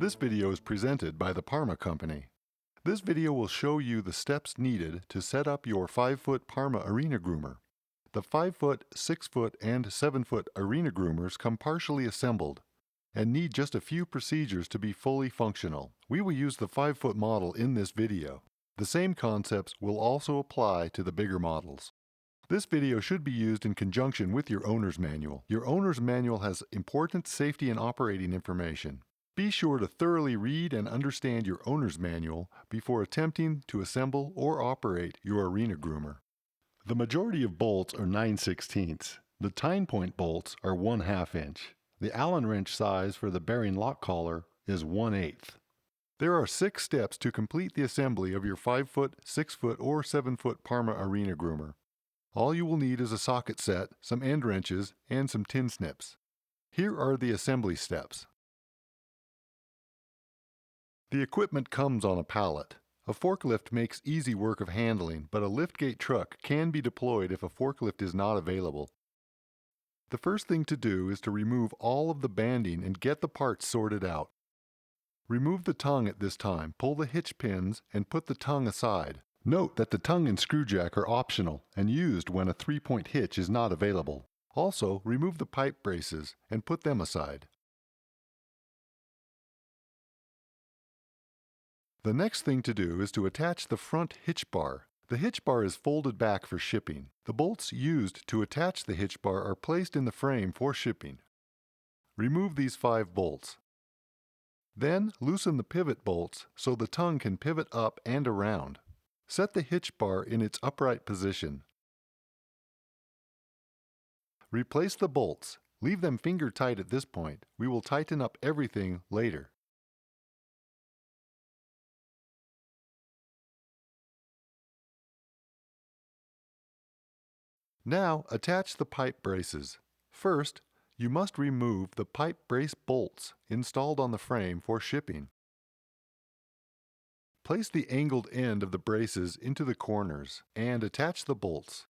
This video is presented by the Parma company. This video will show you the steps needed to set up your 5-foot Parma arena groomer. The 5-foot, 6-foot, and 7-foot arena groomers come partially assembled and need just a few procedures to be fully functional. We will use the 5-foot model in this video. The same concepts will also apply to the bigger models. This video should be used in conjunction with your owner's manual. Your owner's manual has important safety and operating information. Be sure to thoroughly read and understand your owner's manual before attempting to assemble or operate your arena groomer. The majority of bolts are 9/16. The tine point bolts are 1/2 inch. The Allen wrench size for the bearing lock collar is 1/8. There are 6 steps to complete the assembly of your 5-foot, 6-foot, or 7-foot Parma arena groomer. All you will need is a socket set, some end wrenches, and some tin snips. Here are the assembly steps. The equipment comes on a pallet. A forklift makes easy work of handling, but a liftgate truck can be deployed if a forklift is not available. The first thing to do is to remove all of the banding and get the parts sorted out. Remove the tongue at this time, pull the hitch pins, and put the tongue aside. Note that the tongue and screw jack are optional and used when a 3-point hitch is not available. Also, remove the pipe braces and put them aside. The next thing to do is to attach the front hitch bar. The hitch bar is folded back for shipping. The bolts used to attach the hitch bar are placed in the frame for shipping. Remove these 5 bolts. Then loosen the pivot bolts so the tongue can pivot up and around. Set the hitch bar in its upright position. Replace the bolts. Leave them finger tight at this point. We will tighten up everything later. Now attach the pipe braces. First, you must remove the pipe brace bolts installed on the frame for shipping. Place the angled end of the braces into the corners and attach the bolts.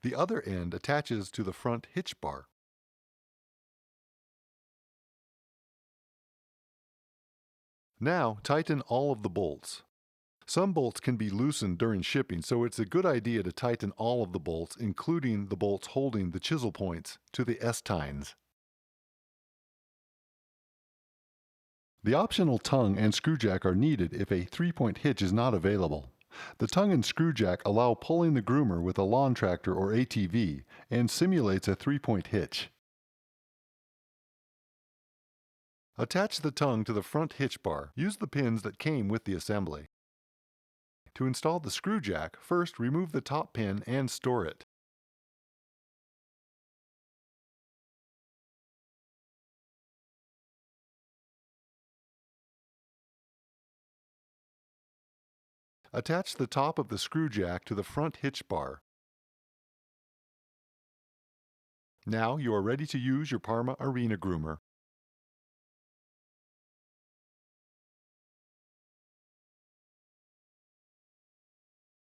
The other end attaches to the front hitch bar. Now tighten all of the bolts. Some bolts can be loosened during shipping, so it's a good idea to tighten all of the bolts, including the bolts holding the chisel points to the S-tines. The optional tongue and screw jack are needed if a 3-point hitch is not available. The tongue and screw jack allow pulling the groomer with a lawn tractor or ATV and simulates a 3-point hitch. Attach the tongue to the front hitch bar. Use the pins that came with the assembly. To install the screw jack, first remove the top pin and store it. Attach the top of the screw jack to the front hitch bar. Now you are ready to use your Parma arena groomer.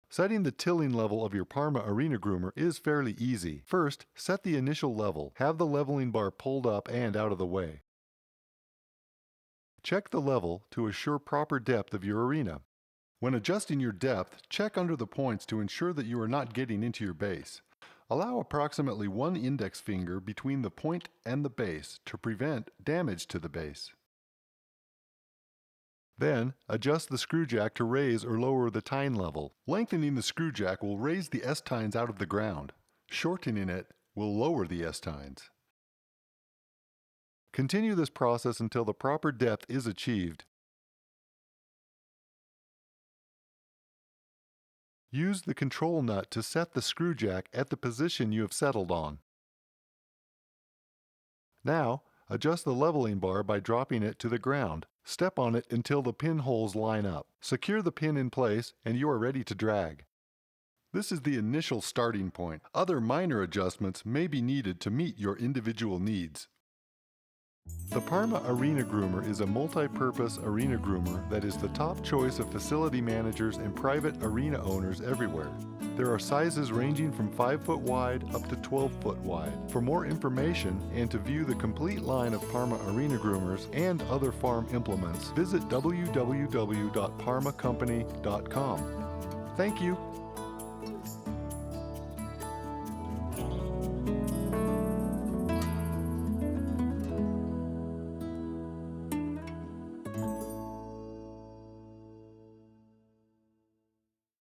Setting the tilling level of your Parma arena groomer is fairly easy. First, set the initial level. Have the leveling bar pulled up and out of the way. Check the level to assure proper depth of your arena. When adjusting your depth, check under the points to ensure that you are not getting into your base. Allow approximately 1 index finger between the point and the base to prevent damage to the base. Then, adjust the screw jack to raise or lower the tine level. Lengthening the screw jack will raise the S-tines out of the ground. Shortening it will lower the S-tines. Continue this process until the proper depth is achieved. Use the control nut to set the screw jack at the position you have settled on. Now, adjust the leveling bar by dropping it to the ground. Step on it until the pin holes line up. Secure the pin in place and you are ready to drag. This is the initial starting point. Other minor adjustments may be needed to meet your individual needs. The Parma Arena Groomer is a multi-purpose arena groomer that is the top choice of facility managers and private arena owners everywhere. There are sizes ranging from 5 foot wide up to 12 foot wide. For more information and to view the complete line of Parma Arena Groomers and other farm implements, visit www.parmacompany.com. Thank you.